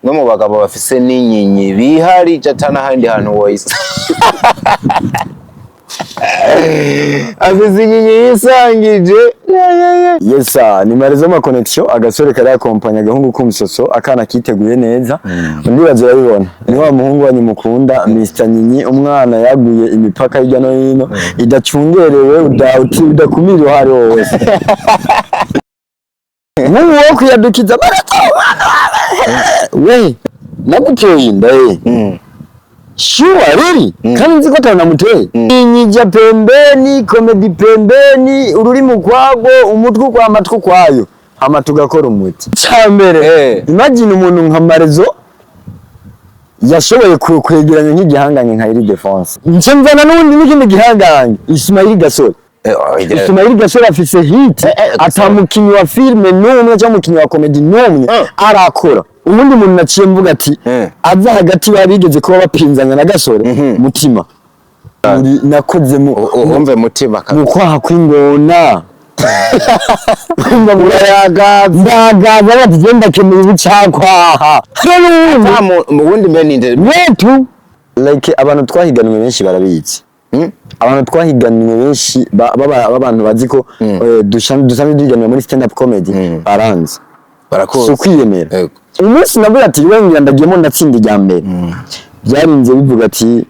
no mu bagabo bafise n'inyenyi bihari catana handi hantu woyise afise inyenyi yisangije yesa ni marizo ma connection agasore kari akompanya gahungu k'umusoso akana kiteguye neza ndibazo yabibona ni wa muhungu wanyu mukunda Mr Nyinyi umwana yaguye imipaka hirya no hino idacungerewe udakumira hari wose Mungu wo kuyadukiza we naguteye inda Sure really kandi nzi ko tanamuteye inyija pembeni comedy pembeni ururi mukwago umutwe kwa matwe kwayo amatugakora umuti cyambere imagine umuntu nka Marizo yashoboye kwegeranya nk'igihanganye nka iri defense ncemvana n'undi n'ikindi gihanganye Ismail Gasore Ismail Gasore afise hit atamukinyi wa filme n'umwe cyangwa mukinyi wa comedy n'umwe arakora ubundi muntu naciye mvuga ati aza hagati babigeze kuba bapinzanya na Gasore mutima uri nakoze umve mutima mukwaha kwingona ndagaza batagenda kemeye ubucakwaha ubundi meninde wetu like abantu twahiganwe benshi barabizi abantu twahiganwe benshi b'abantu bazi ko dusanzwe duhiganwa muri stand up comedy baranze barakoze ukwiyemera umunsi navuga ati wengira ndagiyemo ndatsinda ijya mbere byarinze bivuga ati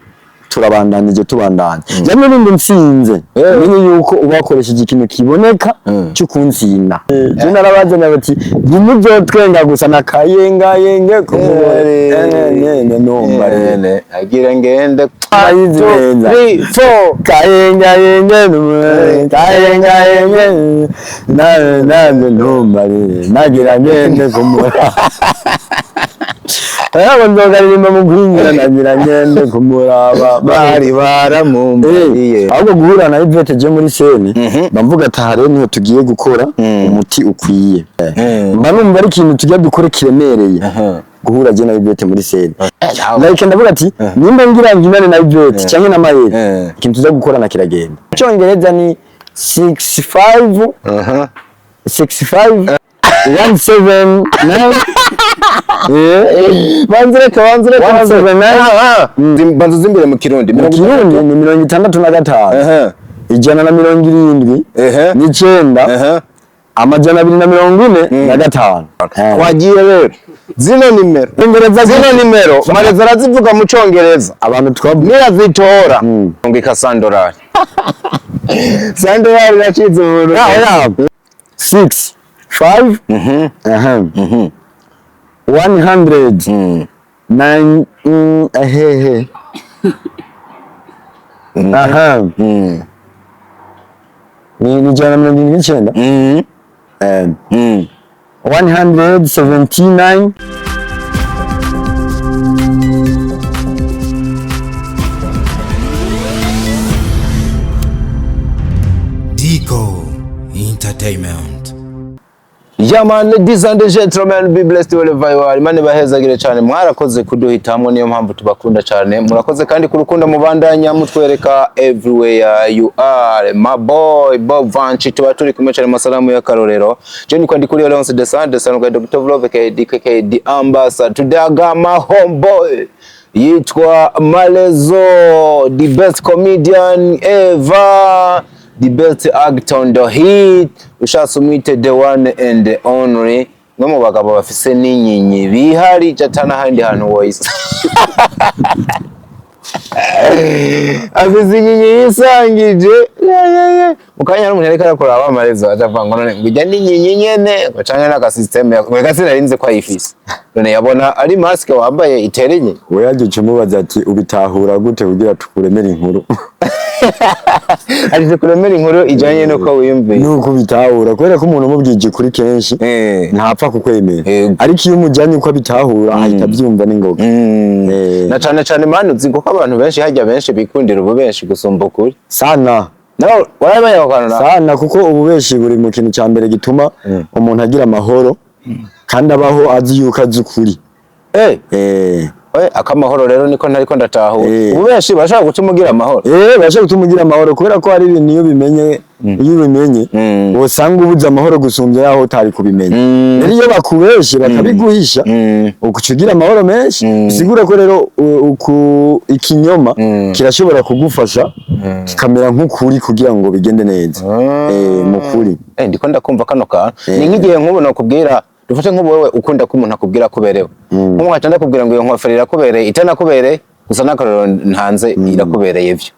turabandanije tubandanye jamwe n'indi nsinze menye yuko ubakoresheje ikintu kiboneka cyo kunsinda je narabaze nabati nimubyo twenga gusa nakayengayenge ko nomba rene agira ngende ayizenza 4 kayengayenge nomba nagira ngende kumura ndogarimba mu guhingira nagira ngende kumuraba bari baramumbiye ahubwo guhura na Yvette je muri seni bamvuga atahare niho tugiye gukora umuti ukwiye mba numva ari ikintu tujya dukora kiremereye guhura je na Yvette muri seni like ndavuga ati nimba ngira nginane na Yvette cyangwa na Mayeri ikintu tuza gukora na kiragenda cyongereza ni 65 65 179 banzu zimbere mu Kirundi ni 65 ijana na 70 9 amajana 245 wagiye rero zino nimero ingereza zino nimero Marizo arazivuga mu Congereza abantu twabwira zitora ngika $100 $100 nacize umuntu 6 5 100 9 ni jana 29 179 Dico Entertainment. Yeah man, ladies and gentlemen, be blessed wherever you are. Imana bahezagire cyane, mwarakoze kuduhitamwe, niyo mpamvu tubakunda cyane. Murakoze kandi kurukunda mubandanya mutwereka everywhere you are. My boy Bob Vanchi tuba turi kumwe cyane masalamu ya karorero. Je ni kwandi kuri Leonce de Santos kwa Dr. Vlove KD the ambassador today my homeboy yitwa Malezo, the best comedian ever. The best actor on the hit, ushasumite the one and the only. No mu bagabo bafise n'inyenyi bihari catana handi hantu woyise. Afise inyenyi yisangije. Mukanya n'umuntu ariko arakora abamarizo atavanga none ngujya n'inyenyi nyene bacanga n'aka system ya sinarinze kwa ifise. None yabona ari mask wambaye iterenye. We yaje cyumubaza ati ubitahura gute kugira tukuremera inkuru. Ari kuremera inkuru ijanye no ko wiyumviye nuko bitahura kubera ko umuntu mubwije kuri kenshi ntapfa kukwemera ariko iyo umujyanye uko bitahura ahita byumva n'ingoga na cyane manu uzigo ko abantu benshi hajya benshi bikundira ububenshi gusumba ukuri sana no warabaye bakanura sana kuko ububenshi buri mu kintu cya mbere gituma umuntu agira amahoro kandi abaho azi yuko azi ukuri akamahoro rero niko ntariko ndataho ubu benshi bashaka gutumugira amahoro bashaka gutumugira amahoro kubera ko hari ibintu iyo bimenye usanga ubuze amahoro gusumbya yaho utari kubimenya rero iyo bakubeshe bakabiguhisha ukucugira amahoro menshi bisigura ko rero ikinyoma kirashobora kugufasha kikamera nk'ukuri kugira ngo bigende neza mukuri ndiko ndakumva kano kantu ni nk'igihe nkubona kubwira dufate nk'ubu ukunda ko umuntu akubwira kuberewe nk'umuntu atanda kubwira ngo iyo nkofero irakubereye itanakubereye gusa n'akarero ntanze irakubereye byo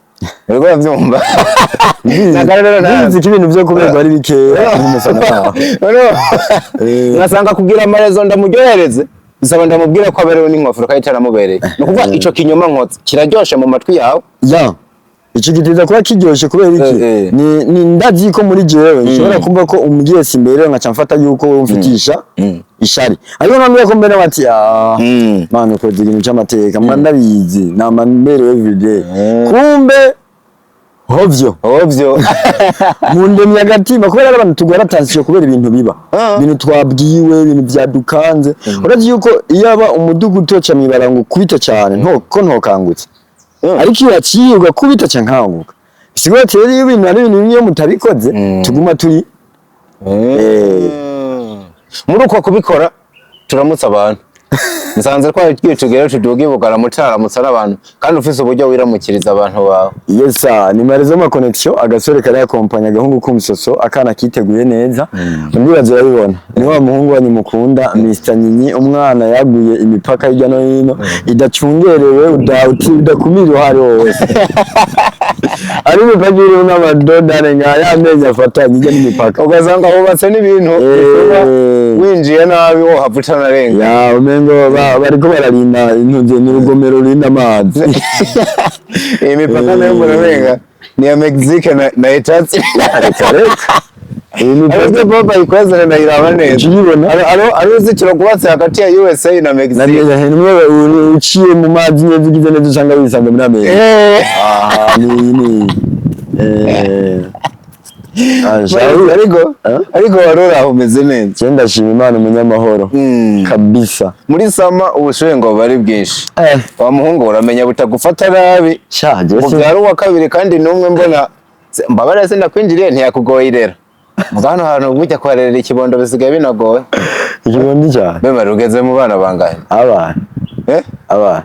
Uriko yavyumva nagarero nzi ibintu byo kuberwa ari bikeya nasanga kugira amarezo ndamuryohereze bisaba ndamubwira ko aberewe n'inkofero kandi itanamubereye no kuvuga ico kinyoma nkotse kiraryoshe mu matwi yawe ico gitiza kuba kiryoshe kubera iki ni ndazi ko muri jewe nshobora kumva ko umgiye simbere nkaca mfata yuko umfitisha ishari ariko nambye ko mbere bati mano ko ikintu cy'amateka ndabizi namambere everyday kumbe hovyo mundemye agatima kubera abantu tugora tansiyo kubera ibintu biba ibintu twabwiwe ibintu byadukanze urazi yuko iyo aba umudugu utoca mibarango kubita cyane ntokangutse ariko iyo yaciye ugakubita cyane nkanguka bisigura ati rero ibintu ari ibintu bimwe mutabikoze tuguma turi muri uko kubikora turamutsa abantu nsanze twari twitugera tuduge bugara mutaramutsa n'abantu kandi ufise uburyo wiramukiriza abantu bawe ni marezo ma connection agasore kari akompanya gahungu kumusoso akana kiteguye neza ndibaze urabibona ni wa muhungu wanyu mukunda Mr Nyinyi umwana yaguye imipaka hirya no hino idacungerewe udakumira hari wose ari mupagire n'amadodane nkaya amenya afatanye hirya n'imipaka ugasanga hubatse n'ibintu winjiye nabi wo havutana renga umengo bariko bararinda intunze n'urugomero rurinda amazi imipaka nayo murarenga ni ya Mexique na Etats Ariko baba ikwazana na iraba neza. Ari zikiro kubatse hagati ya USA na Mexique. Nimwe uciye mu mazi neza ugize neza usanga wisanga muri Amerika. Ariko warora umeze neza. Cyenda shima Imana umunyamahoro kabisa. Muri sama ubushoye ngo bari bwinshi. Wa muhungu uramenya butagufata nabi. Ubyara uwa kabiri kandi numwe mbona mbabara senda kwinjiriye ntiyakugoyirera. Mugano hano bujya kwarera ikibondo bisigaye binagoye. Ikibondo cya. Bema rugeze mu bana bangahe? Abana. Abana.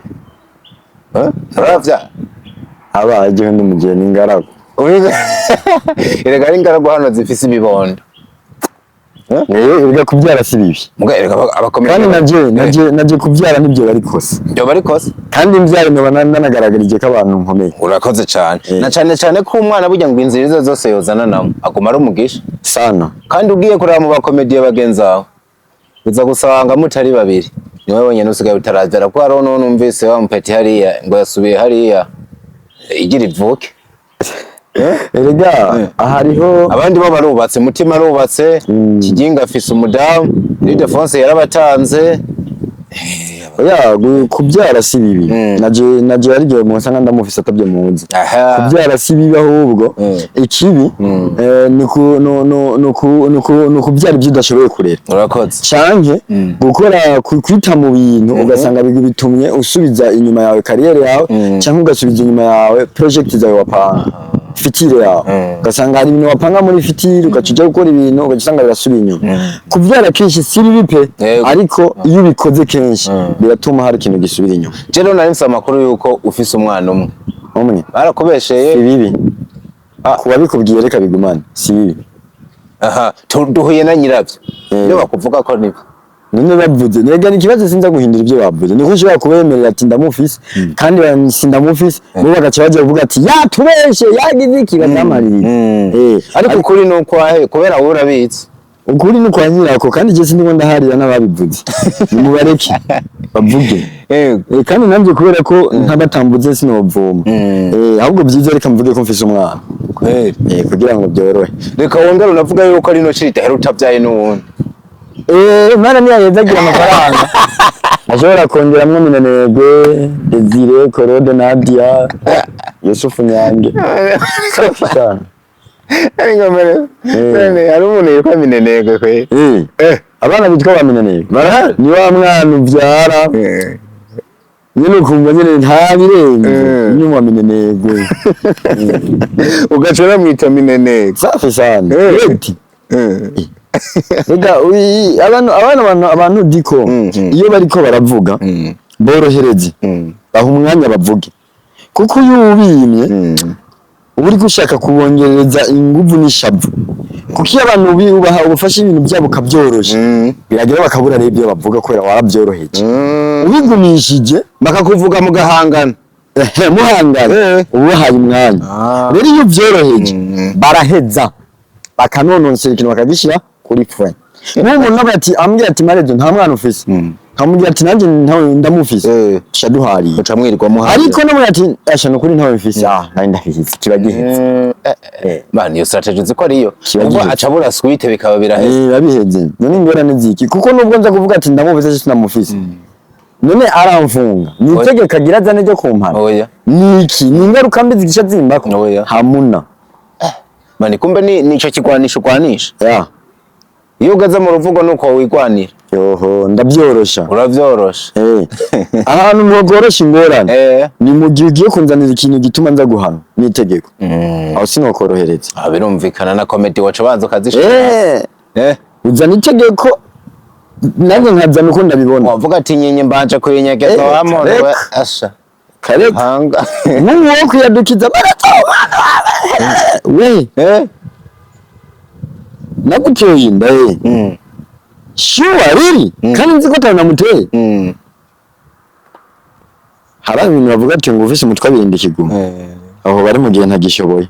Ravya. Abaje ndi mugeni ngarago. Erega ari ngarago hano zifise ibibondo. Erega kubyara si bibi. Muga erega abakomeye. Kandi naje kubyara nibyo bari kose. Byo bari kose. Kandi imbyaro nanagaragirije ko abantu nkomeye. Urakoze cyane. Na cyane ko umwana burya ngo inzira zose yozana namo aguma ari umugisha sana. Kandi ugiye kuraba mu bakomediye bagenzaho uza gusanga mutari babiri. Niwe wenyene usigaye utarazera ko ari none numvise wa mpeti hariya ngo yasubiye hariya igira ivuke. Erega ahariho abandi bo barubatse mutima arubatse kiginga afise umudamu Ildefonse yarabatanze kubyara si bibi naje arigiye mu nsanga ndamufise atabye muzi kubyara si bibi ahubwo ikibi ni kubyara ibyo udashoboye kurera urakoze canke gukora kwita mu bintu ugasanga bitumye usubiza inyuma yawe kariyere yawe canke ugasubiza inyuma yawe project zawe wapanga fitire yawe ugasanga hari ibintu wapanga muri fitire ugacuja gukora ibintu ugasanga birasubiye inyuma kubyara kenshi si bibi pe ariko iyo ubikoze kenshi biratuma hari ikintu gisubira inyuma. Jero narinse amakuru yuko ufise umwana umwe barakubesheye si bibi kuba bikubwiye reka bigumane si bibi duhuye na nyiravyo niyo bakuvuga ko nibi none bavuze nega ni kibazo sinza guhindura ibyo bavuze niko ushobora kubemerera ati ndamufise kandi sindamufise bo bagaca baje kuvuga ati tubeshe yagize iki banamarira ariko ukuri nuko kubera wowe urabitse ukuri ni kwa nyirako kandi je sindi ngo ndaharira n'ababivuze nimubareke bavuge kandi nambye kubera ko ntabatambuze sinovoma ahubwo byiza reka mvuge ko mfise umwana kugira ngo byorohe reka wongera unavuga yuko ari no cirita heruta byaye n'uwundi mwana niyayezagira amafaranga ashobora kongeramwo Minenegwe Desire Korode Nadia Yusufu Nyange hari umuntu yitwa Minenegwe kwe abana bitwa ba Minenegwe barahari ni wa mwana uvyara nyene ukumva nyene nta birenze nyuma minenegwe ugacora mwita minenegwe safi sana eti ega abantu diko iyo bariko baravuga borohereze aho umwanya bavuge kuko yubimye uri gushaka kubongereza inguvu n'ishavu kuko iyo abantu biubaha ubufasha ibintu byabo kabyoroshe biragira bakabura rero ibyo bavuga kwera warabyoroheje ubigumishije bakakuvuga mu gahangana muhangana ubahaye umwanya rero iyo byoroheje baraheza bakanononsera ikintu bakagishira kuri frame n'umuntu nabati ambye ati marezo nta mwana ufise kamubwira ati nanjye ndamufise shaduhari uca mwirwa muhari ariko namwe ati ashano kuri ntawe mfise nari ndafise kibagiheze bani yo strategy ziko ariyo ubwo acabura suite bikaba biraheze babiheze none ingorane ziki kuko nubwo nza kuvuga ati ndamufise sinamufise none aramfunga ni itegeko agira zane ryo kumpana oya niki ni ingaruka mbi zigisha zimbako oya hamuna bani kumbe ni ico kigwanisha ukwanisha iyo ugaze mu ruvugo nuko wigwanira yoho ndabyorosha uravyorosha ahantu mwogorosha ingorane ni mu gihe ugiye kunzanira ikintu gituma nza guhana n'itegeko aho sinokorohereza birumvikana na comedy wacu bazo kazishira uzana itegeko nanjye nkazana uko ndabibona wavuga ati nyenye mbanje kuyinyegeza wamo asha kareka hanga n'uwo kuyadukiza baratawa we nakutyoye inda sure really kandi nzi ko tanamuteye hari ibintu bavuga ati ngo ufise umutwe abirinde ikiguma aho bari mu gihe ntagishoboye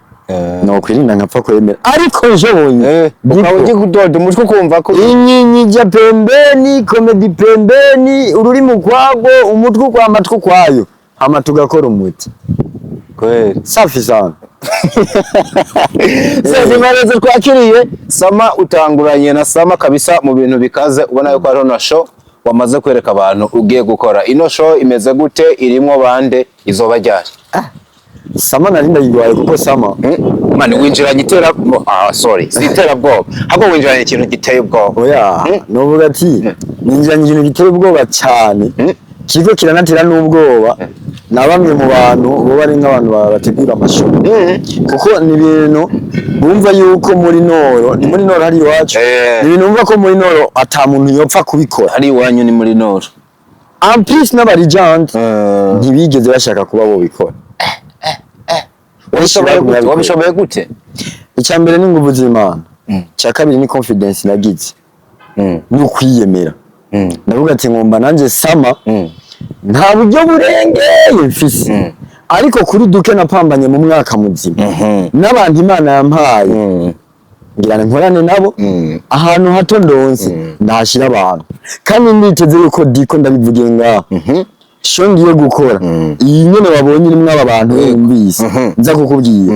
no kwirinda nkapfa kwemera ariko nshoboye ukawugi kudoda umutwe ukumva ko inyinyi jya pembeni comedy pembeni ururimi kwago umutwe kwa matwe kwayo hama tugakora umuti kweli safi sana sasa imarezo twakiriye Sama utanguranye na Sama kabisa mu bintu bikaze ubona yuko ari no show wamaze kwereka abantu ugiye gukora ino show imeze gute irimo bande izoba ryari Sama narinda yigwaye kuko Sama mani winjiranye itera sorry sitera bwoba ahubwo winjiranye ikintu giteye ubwoba oya novuga ati winjiranye ikintu giteye ubwoba cyane kigo kiranatira n'ubwoba na bamwe mu bantu bo bari nk'abantu bategura amashuri kuko ni ibintu bumva yuko muri Noro ni muri Noro hari iwacu ni ibintu bumva ko muri Noro ata muntu yopfa kubikora hari iwanyu ni muri Noro en plus n'abarijant ntibigeze bashaka kuba bo bikora wabishoboye gute icya mbere ni nguvu z'Imana cya kabiri ni confidence nagize no kwiyemera ndavuga ati ngomba nanje Sama nta buryo burengeye mfise ariko kuri duke napambanye mu mwaka muzima n'abantu Imana yampaye ngira nkorane nabo ahantu hato ndonse ndashira abantu kandi niteze yuko diko ndabivugiye ngaho sho ngiye gukora iyi nyene wabonye irimo aba bantu bumvise nza kukubwira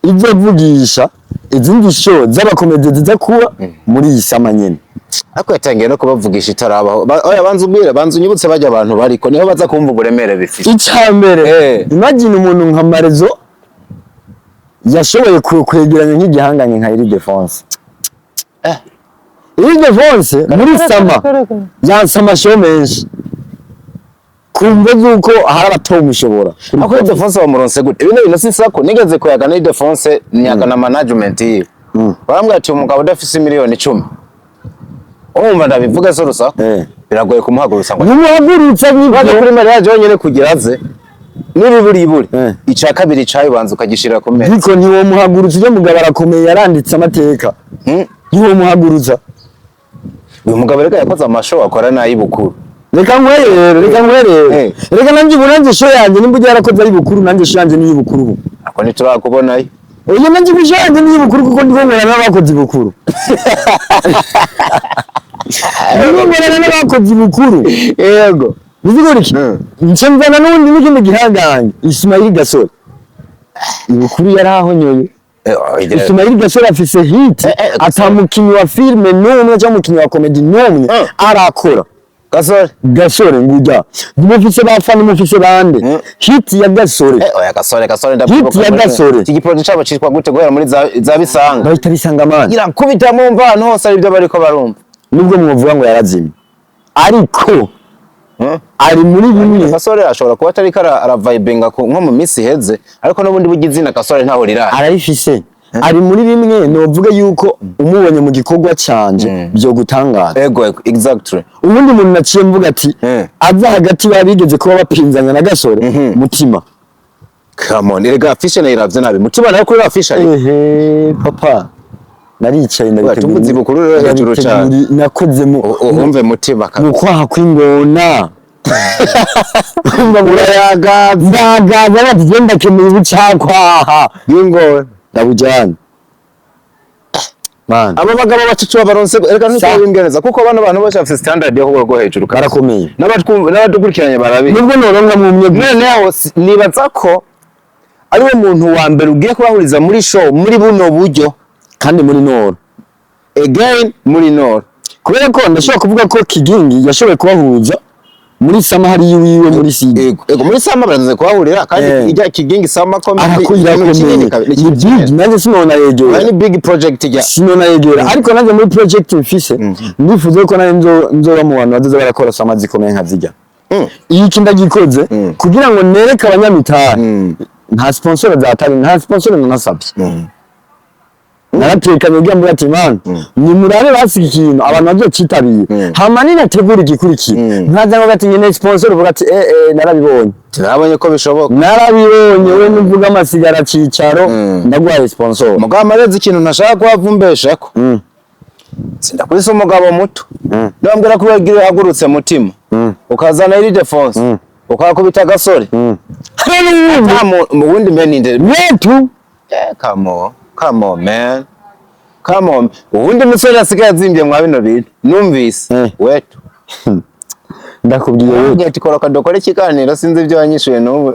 ibyo vugisha izindi show z'abakomedi ziza kuba muri iyi Sama nyene ako yatangiye no kubavugisha itarabaho oya banzu unyibutse bajya abantu bariko niho baza kumva uburemere bifite icambere imagine umuntu nka Marezo yashoboye kwegeranya nk'igihanganye nka Iri Defense Iri Defense muri Sama yansama show menshi kumva zuko hari abatomushobora ako Iri Defense bamuronse gute ibintu binasisako nigeze kuyagana Iri Defense nyaga na management yiwe barambwira ati umugabo udafise miliyoni 10 umva ndabivuga so rusa biragoye kumuhagurutsa ngo numuhagurutsa baje kuri mariage yonyene kugiraze n'iburi ica kabiri cayo banza ukagishira ku meza niko niwo muhagurutsa uje mugabo arakomeye yaranditse amateka niwo muhagurutsa uyu mugabo reka yakoze amashow akora nayi bukuru reka ngwerere reka nanje buranje show yanje nimba ujya yarakoze ari bukuru nanje show yanje ni bukuru ako ntiturakubonayo oya nanje bishanje ni bukuru kuko ndivomera n'abakoze bukuru ndivomera n'abakoze bukuru yego bivuga iki ncemvana n'undi n'ikindi gihanganye Ismail Gasore ibukuru yarahonyoye Ismail Gasore afise hit atamukinyi wa filme n'umwe cyangwa mukinyi wa comedy n'umwe arakora Gasore nguja mufise bafana mufise bande hit ya Gasore oya Gasore hit ya Gasore iki project cyabo cyitwa gute guhera muri za bisanga bahita bisanga amana gira kubita mu mvano hose ari byo bariko barumva nubwo muvuga ngo yarazimye ariko ari muri bimwe. Kasore ashobora kuba atari aravibinga nko mu minsi heze ariko n'ubundi bugizina Kasore ntaho riraje arayifise ari muri bimwe novuga yuko umubonye mu gikorwa canje byo gutangaza. Ego exactly. Ubundi umuntu naciye mvuga ati aza hagati babigeze kuba bapinzanya na Gasore Mutima. Come on, erega afishe na iravye nabi. Mutima nayo kuri afishe ari. Papa. Naricaye ndabiteguye bukuru rero hejuru cyane. Nakoze mu umve Mutima kabisa. Mukwaha kw'ingona. Umva murayaga ndagaza batugenda kemeye ubucakwaha. Ngingona. Ndabujyana. Man. Aba bagabo bacicu baronse erega ntitwabimgereza kuko bano bantu bose bafite standard yo rwo hejuru karakomeye. N'abadukurikiranye barabi. Nubwo noronka mu myegwe naho nibaza ko ariwe muntu wa mbere ugiye kubahuriza muri show muri buno buryo kandi muri Nord. Again muri Nord. Kubera ko ndashobora kuvuga ko Kigingi yashoboye kubahuza muri Sama hari yiwe muri Sidi. Ego muri Sama baraze kuhahurira kandi ijya Kigingi Sama ko ni big nanjye sinona yegera. Ni big project ijya. Sinona yegera ariko nanjye muri project mfise ndifuza ko nanjye nzoba mu bantu bazoza barakora Sama zikomeye nkazijya. Iyi kindagikoze kugira ngo nereke abanyamitari nta sponsor zatari nta sponsor nanasabye. Narateka ngiye mbura ati man ni murare basiga ikintu abantu bazocitabiriye hamani nategura igikurikira nkaza ngo gati nyene sponsor uvuga ati narabibonye turabonye ko bishoboka narabibonye we mvuga amasigara cicaro ndagwaye sponsor mugabo amarezi ikintu ntashaka kuhavumbesha ko sindakwisa umugabo muto ndambwira ko bagira hagurutse Mutima ukazana iri defense ukakubita Gasore mu wundi meninde wetu Come on man. Come on. Ubundi musore asigaye azimbye mwa bino bintu. Numvise. Wetu. Ndakubwiye wetu. Ati kora kadokore kiganiro sinzi ibyo wanyishuye n'ubu.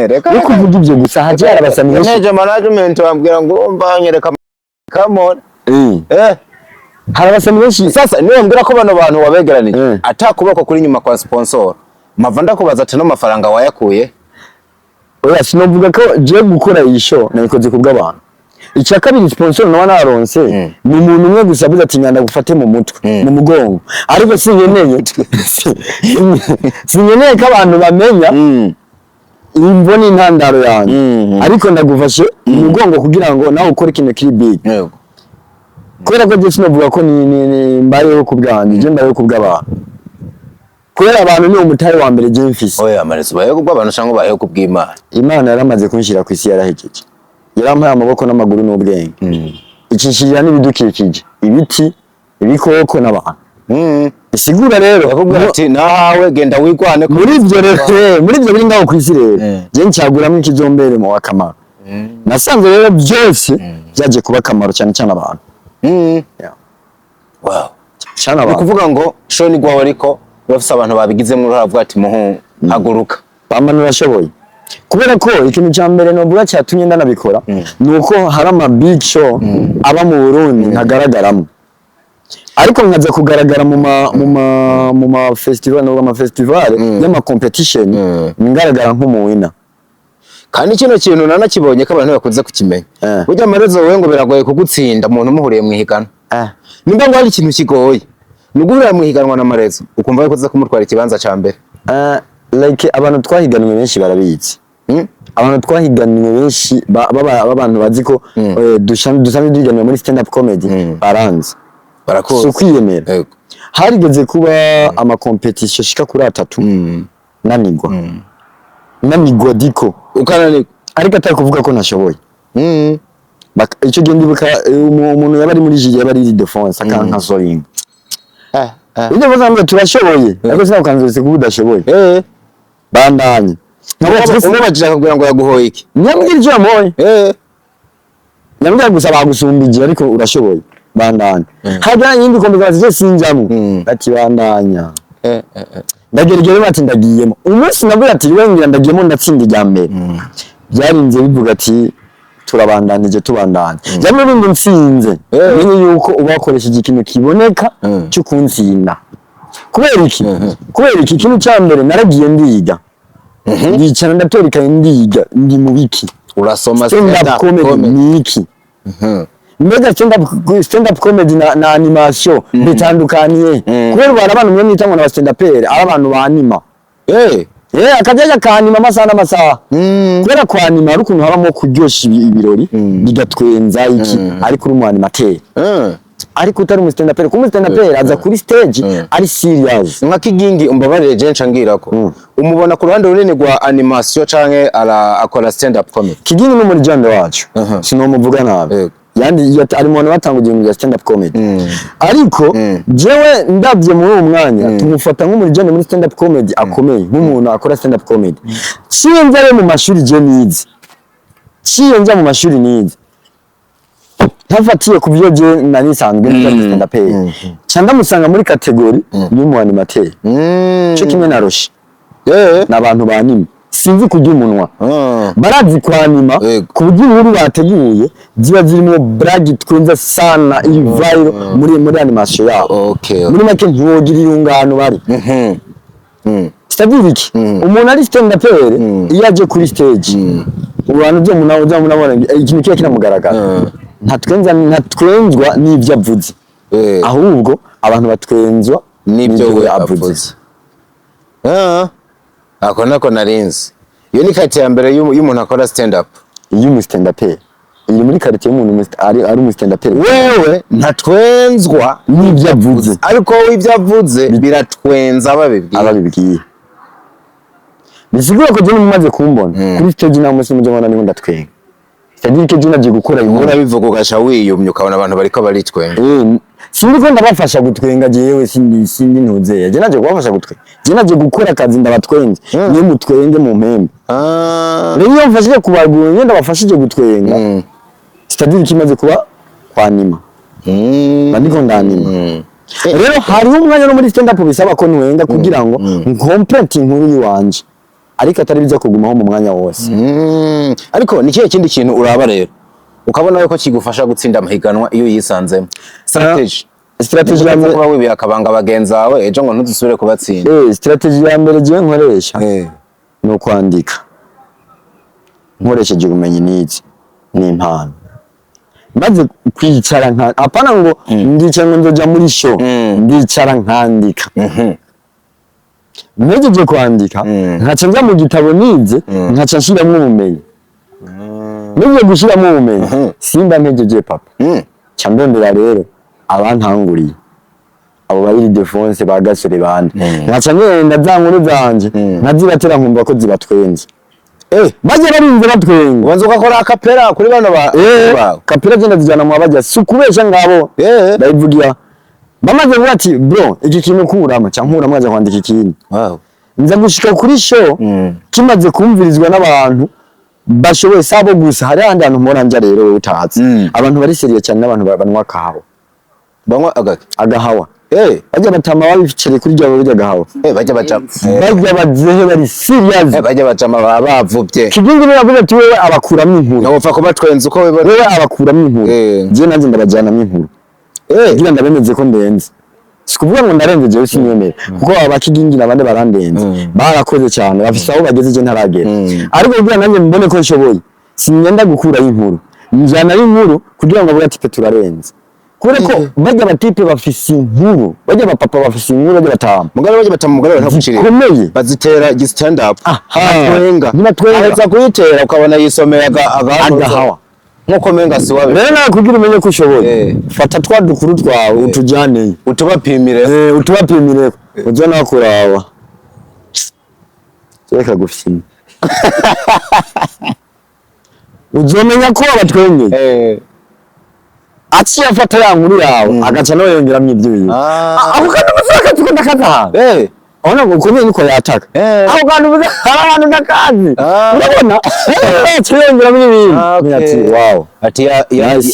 Reka kuvuga ibyo gusa haje arabasani. Neje management wambwira ngo mbanyereka. Come on. Harabasani benshi. Sasa niyo mbwira ko bano bantu wabegeranije. Atakuboko kuri nyuma kwa sponsor. Mava ndakubaza ati no mafaranga wayakuye. Oya sinovuga ko je gukora iyi show nabikoze kubw'abantu. Icya kabiri sponsor nawe naronse ni umuntu umwe gusa avuze ati nyanda gufate mu mutwe mu mugongo ariko sinyeneye ko abantu bamenya imvo ni intandaro yanjye ariko ndagufashe mu mugongo kugira ngo nawe ukore ikintu kiri big kubera ko je sinovuga ko ni mbayeho kubwanjye je mbayeho kubw'abantu kubera abantu ni umutari wa mbere je mfise oya amarezo bayeho kubw'abantu cyangwa bayeho kubw'Imana Imana yaramaze kunshira ku isi yarahejeje yarampaye amaboko n'amaguru n'ubwenge icinshirira n'ibidukikije ibiti ibikoko n'abantu isigura rero yakubwira ati nahawe genda wigwane muri ibyo rero muri ibyo biri ngaho ku isi rero je ncaguramo ikizombere mu wakamaro nasanze rero byose byaje kuba akamaro cyane cyane abantu wow cyane abantu kuvuga ngo shoni gwawe ariko bafise abantu babigizemo uravuga ati muhu haguruka bamana urashoboye kubera ko ikintu cya mbere novuga cyatumye ndanabikora nuko hari ama big show aba mu Burundi ntagaragaramo ariko nkaza kugaragara mu ma festival no ma festival y'ama competition ngaragara nk'umuwina kandi kino kintu nanakibonye ko abantu bakunze kukimenya burya amarezo wowe ngo biragoye kugutsinda umuntu umuhuriye mu higana nimba ngo hari ikintu kigoye nugurira mu higanwa n'amarezo ukumva ko uza kumutwara ikibanza cya mbere like abantu twahiganwe benshi barabizi abantu twahiganwe benshi abantu bazi ko dusanzwe duhiganwa muri stand up comedy baranze barakoze so kwiyemera harigeze kuba ama competition shika kuri 3 nanigwa diko ukananirwa ariko atari kuvuga ko ntashoboye icyo gihe ndibuka umuntu yabari muri jiri yabari defense akanka soringa ibyo bazambye turashoboye ariko sinakanzose kuba udashoboye bandanye umubajije akubwira ngo yaguhoye iki nyambwira icyo yamuhoye nyambwira gusa bagusumbije ariko urashoboye bandanye hajya yindi kompetansi sinjamo ati bandanya ndagerageza bati ndagiyemo umunsi nabwira ati wengira ndagiyemo ndatsinda ijya mbere byarinze bivuga ati turabandanije tubandanye jamwe bindi nsinze menye yuko ubakoresheje ikintu kiboneka cyo kunsinda kubera iki kintu cya mbere naragiye ndiga ndicana ndatoreka ndiga ndi mu biki urasoma stand up comedy niki mbega stand up comedy na animation bitandukaniye kubera bana abantu mwe nitangwa na stand up ari abantu banima akajaja kanima amasaha n'amasaha kubera kwa anima ari ukuntu habamo kuryosha ibirori bigatwenza iki ariko uri mu animateur ariko utari mu stand up ku stand up aza kuri stage ari serious nka Kigingi umbabarire je ncangirako umubona ku ruhande runini rwa animation canke akora stand up comedy. Kigingi no muri jande wacu sinomuvuga nabi yandi ari mu batanguye mu stand up comedy ariko jewe ndavye muri uwo mwanya tumufata nko muri jande muri stand up comedy akomeye nk'umuntu akora stand up comedy cyiyonzare mu mashuri je nize cyiyonza mu mashuri nize ntafatiye ku byo je nari sanzwe muri stand up cyanda musanga muri kategori y'umu animateur cyo kimwe na Roshi n'abantu banini sinzi kujya umunwa barazi kwanima ku buryo inkuru bateguye ziba zirimo brag twenza sana iyi viral muri animation yabo muri make ntiwogira irungano bari c'est-à-dire iki umuntu ari stand up iyo aje kuri stage abantu byo munabona ikintu kiba kiramugaragara ntatwenzwa n'ibyo avuze ahubwo abantu batwenzwa n'ibyo we avuze ako nako narinzi iyo ni kati ya mbere y'umuntu akora stand up y'umu stand up iri muri karite y'umuntu ari umu stand up wewe ntatwenzwa n'ibyo avuze ariko ibyo avuze biratwenza ababibwiye bisigura ko je mumaze kumbona kuri stage na musi muje mbona niho ndatwenga c'est-à-dire que je naje gukora inkuru bivuga ugasha wiyumye ukabona abantu bariko baritwenga sindi ko ndabafasha gutwenga jewe sindi ntuze je naje kubafasha gutwenga je naje gukora akazi ndabatwenze niyo mutwenge mu mpembe rero mfashije kubagura nyenda bafashije gutwenga c'est-à-dire kimaze kuba kwanima bandiko ndanima rero hari umwanya no muri stand up bisaba ko ntwenga kugira ngo nkomplete inkuru yiwanje ariko atari biza kugumaho mu mwanya wose ariko ni kihe kindi kintu uraba rero ukabona ko kigufasha gutsinda amahiganwa iyo yisanzemo strategy ya mbere wawe yakabanga bagenza wawe ejo ngo ntudusubire kubatsinda strategy ya mbere je nkoresha no kwandika nkoresheje ubumenyi n'izi n'impano maze kwicara nka apana ngo ndicara ngo ndoja muri show ndicara nkandika Mwejeje kwandika nkaca nza mu gitabo nize nkaca nshiramo ubumenyi Mwejeje gushiramo ubumenyi simba mpejeje papa cyandondera rero abantanguriye abo bari Defense ba Gasore bande nkaca ngenda za nkuru zanje nkazibatera nkumva ko zibatwenze baje barinze batwenga wanzo ukakora akapera kuri bano ba kapera genda zijana mu abajya sukubesha ngabo bayivugira bamaze kuvuga ati bro iki kintu kurama cyangwa nkurama aza kwandika ikintu nza gushika kuri show kimaze kumvirizwa n'abantu bashoboye sabo gusa hari ahandi hantu mpora nja rero utazi abantu bari seriye cyane n'abantu banwa kahawa banwa agahawa bajya batama babicere kuri jya bajya gahawa bajya bazehe bari serious bajya bacama bavubye kigingi niravuga ati wewe abakuramo inkuru nawopfa ko batwenze uko wewe abakuramo inkuru je nanjye ndabajyana inkuru gira ndabemeze ko ndenze sikuvuga ngo ndarenze je sinyemera kuko abakigingi nabande barandenze barakoze cyane bafise aho bageze je ntaragera ariko kugira nanjye mbone ko nshoboye sinyenda gukura inkuru njyana inkuru kugira ngo avuga ati pe turarenze kureko bajya batipe bafise inkuru bajya bapapa bafise inkuru bajya batama mugabo ntafucire bazitera gi stand up atwenga aza kuyitera ukabona yisomera agahawa nkuko menga si wabe rero kugira umenye ko ushoboye fata twa dukuru twawe utujyane utubapimire utubapimire ujya nakurawa reka gufina uzomenya ko abatwenge aciye afata ya nkuru yawe agaca no yongeramo ibyo bintu aho kandi uzaka tukunda kaza ona ngo ukomeye niko yataka aho kandi abantu nakazi urabona cyiyongeramo ibintu ati wow ati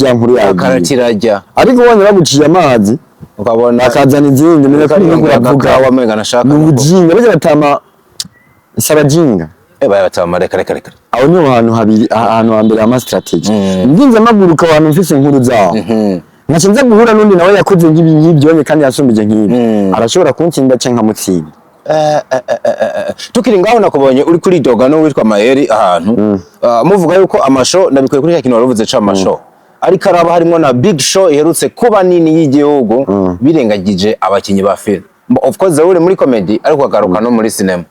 ya nkuru yawe karatirajya ariko wonye baguciye amazi ukabona akazana izindi none ko yavuga wamenga nashaka n'ubujinga baje batama sabajinga batama reka aho ni ahantu habiri ahantu hambere ama strategy ndinze maguruka abantu mfise inkuru zawo nkaca nza guhura n'undi nawe yakoze nk'ibyo kandi yasumbije nk'ibi arashobora kuntsinda cyangwa mutsinda tukiri ngaho nakubonye uri kuri doga no witwa Maheri ahantu muvuga yuko amasho nabikuye kuri kintu waruvuze ca amasho ariko araba harimo na big show iherutse kuba nini y'igihugu birengagije abakinyi ba film. Of course uri muri comedy ariko agaruka no muri cinema.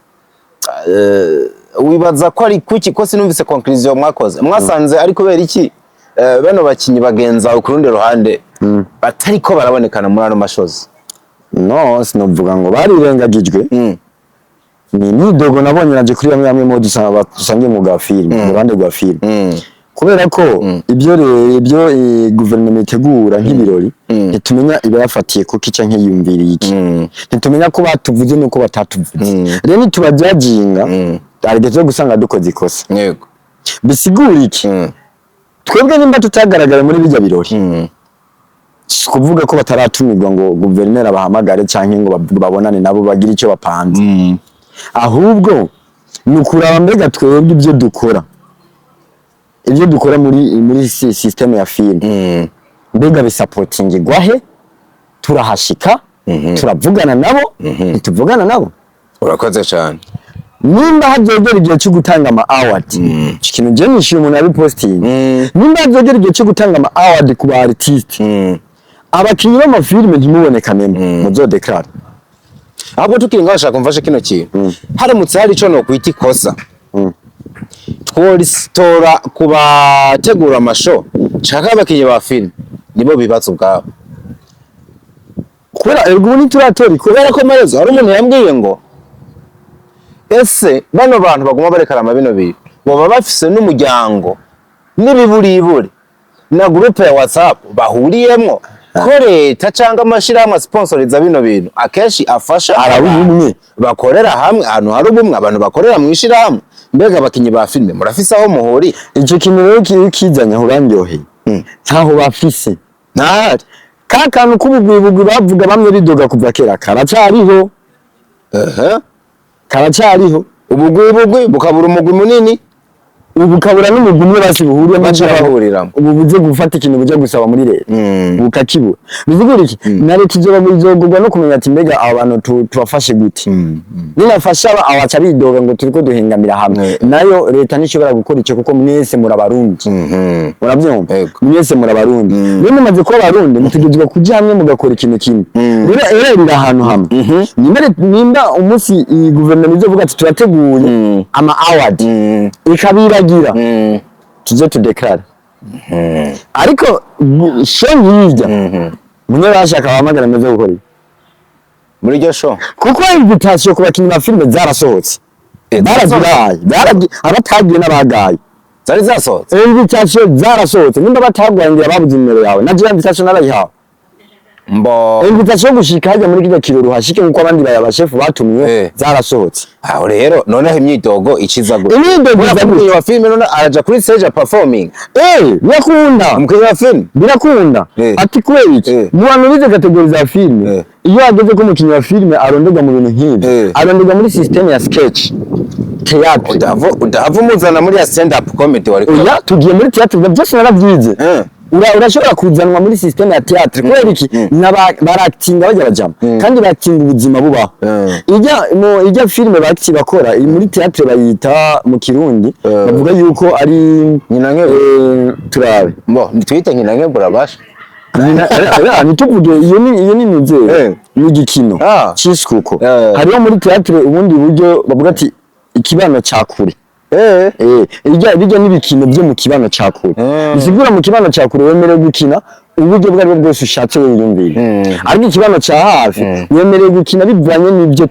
Wibaza ko ari kuki ko sinumvise conclusion mwakoze mwasanze ari kubera iki bano bakinyi bagenza ku rundi ruhande batari ko barabonekana muri ano mashozi? No, sinovuga ngo barirengagijwe. Ni nidogo nabonye naje kuri bamwe mu dusangiye mu ga film mu ruhande rwa film. Kubera ko ibyo guverinoma itegura nk'ibirori ntitumenya ibayafatiye ko kica nk'iyumviriye iki. Ntitumenya ko batuvuze nuko batatuvuze. Rero nitubajajinga arigeze gusanga dukoze ikosa. Yego. Bisigura iki? Twebwe nimba tutagaragara muri bijya birori. Kuvuga ko bataratumirwa ngo guverineri abahamagare canke ngo babonane nabo bagira icyo bapanze. Ahubwo nukuraba mbega twebwe ibyo dukora. Ibyo dukora muri system ya film. Mbega bisupportingirwa he? Turahashika, turavugana nabo, ntituvugana nabo. Urakoze cyane. Nimba habyogera igihe cyo gutanga ama award. Ikintu je nishiye umuntu ari posting. Nimba habyogera igihe cyo gutanga ama award ku ba artist. Abakinyi b'amafilme ntimubonekane muzodeclare. Ahubwo tukinga bashaka kumfasha kino kintu. Haramutse hari ico no kwita ikosa. Tworistora kubategura amasho chaka abakinyi ba film nibo bibatse ubwabo. Kubera ergo ni turatori kubera ko marezo hari umuntu yambwiye ngo ese bano bantu baguma barekarama bino bintu baba bafise n'umuryango n'ibiburiburi na groupe ya WhatsApp bahuriyemo ko leta cyangwa amashirahamwe sponsoriza bino bintu akenshi afasha arabumwe bakorera hamwe ahantu hari ubumwe abantu bakorera mu ishirahamwe. Mbega abakinyi ba filme murafise aho muhuri? Ico kintu rero kizanya urandyoheye ntaho bafise ntari kakantu kubugwibugwi bavuga bamwe bidoga kuva kera karacariho. Karacariho ubugwibugwi bukabura umugwi munini ubukabura n'umugwi umwe basi buhuriye bahuriramo ubu buze gufata ikintu bujya gusaba muri leta bukakibura. Bizigura iki na leta izoba bizogurwa no kumenya ati mbega abantu tubafashe gute. Ninafasha abaca bidoga ngo turiko duhengamira hamwe nayo leta nishobora gukora icyo kuko mwese murabarundi. Murabyumva mwese murabarundi niyo mumaze ko abarundi mutegezwa kujya hamwe mugakora ikintu kimwe. Rero iri ahantu hamwe nimba umunsi guverinoma izovuga ati turateguye ama award ikabira tuze tudeclare. Ariko shengirya munye bashaka bamagana meze gukora muri ryo show kuko invitation ku bakinyi ba filme zarasohotse baragiye abatagiye n'abagaye zari zasohotse invitation zarasohotse nimba batagwangira babuze nimero yawe na je invitation narayihawe invitation gushika hajya muri kijya kiroro hashike nkuko abandi bayabashefu batumwe zarasohotse. Aho rero noneho imyidogo ikizago imyidogo wa film none araja kuri stage performing yakunda umukino wa film birakunda ati kweli mu bantu bize kategori za film iyo ageze ko umukino wa film arondega mu bintu nk'ibi arondega muri system ya sketch theatre udahava umuzana muri ya stand up comedy wari oya tugiye muri theatre byose narabyize urashobora kuzanwa muri system ya theatre kubera iki baractinga bajya bajama kandi bactinga ubuzima bubaho. Ijya filme bakora muri theatre bayita mu Kirundi bavuga yuko ari nyina turabe nitwite nyina nkebura basha nituvuge iyo ni nizere ni gikino cyiskuko hariho muri theatre ubundi buryo bavuga ati ikibano cyakure bijya n'ibikino byo mu kibano cyakure bisigura mu kibano cyakure wemerewe gukina uburyo bwari bwose ushatse wiyumvira ariko ikibano cya hafi wemerewe gukina bivanye n'ibyo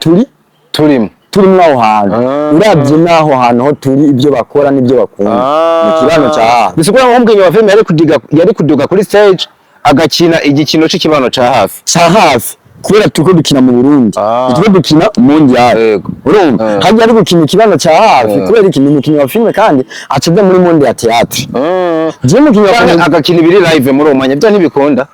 turimo aho hantu urabye naho hantu ho turi ibyo bakora n'ibyo bakunda mu kibano cya hafi. Bisigura ngo umubwiye wa film yari kuduga kuri stage agakina igikino cy'ikibano cya hafi kubera tuko dukina mu Burundi tuko dukina mu Njyara urumva hajya ari gukina ikibano cya hafi kubera ikintu umukino wa filme kandi acibwa muri monde ya theatre je mukino agakina ibiri live muri umanya byo ntibikunda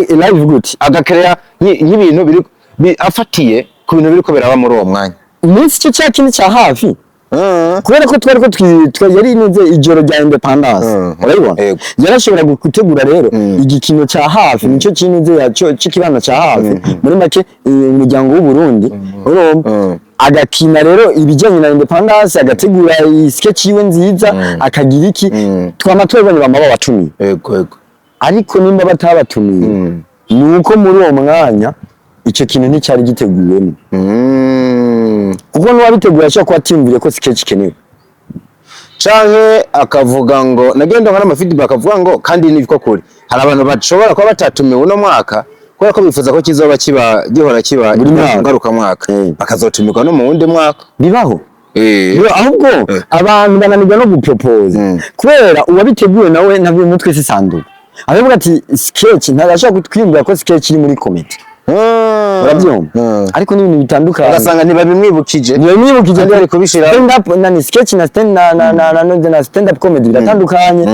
live gute agakerea y'ibintu biri afatiye ku bintu biri kubera muri uwo mwanya umunsi cyo cyakini cya hafi kubera ko twari ko yari nize ijoro rya independence urabibona yarashobora gutegura rero igikino cya hafi nicyo kintu yaco cy'ikibano cya hafi muri make umuryango w'u Burundi urumva agakina rero ibijyanye na independence agategura sketch yiwe nziza akagira iki twamatoranye bamaba bacumi ariko nimba batabatumiye nuko muri uwo mwanya icyo kintu nticyari giteguwemo kuko n'uwabiteguye ashobora kuba atimvire ko sketch ikenewe canke akavuga ngo nagenda nkora feedback akavuga ngo kandi niko kuri hari abantu bashobora kuba batatumiwe uno mwaka kubera ko bifuza ko kizoba gihora kiba ngaruka mwaka bakazotumirwa no mu wundi mwaka bibaho ahubwo abantu bananirwa no gupropose kubera uwabiteguye nawe ntabwo umutwe si sanduku aravuga ati sketch ntagashaka kutwimbira ko sketch iri muri comedy urabyumva ariko ni ibintu bitandukanye ugasanga ntibabimwibukije ari kubishira stand up nani sketch na stand up comedy biratandukanye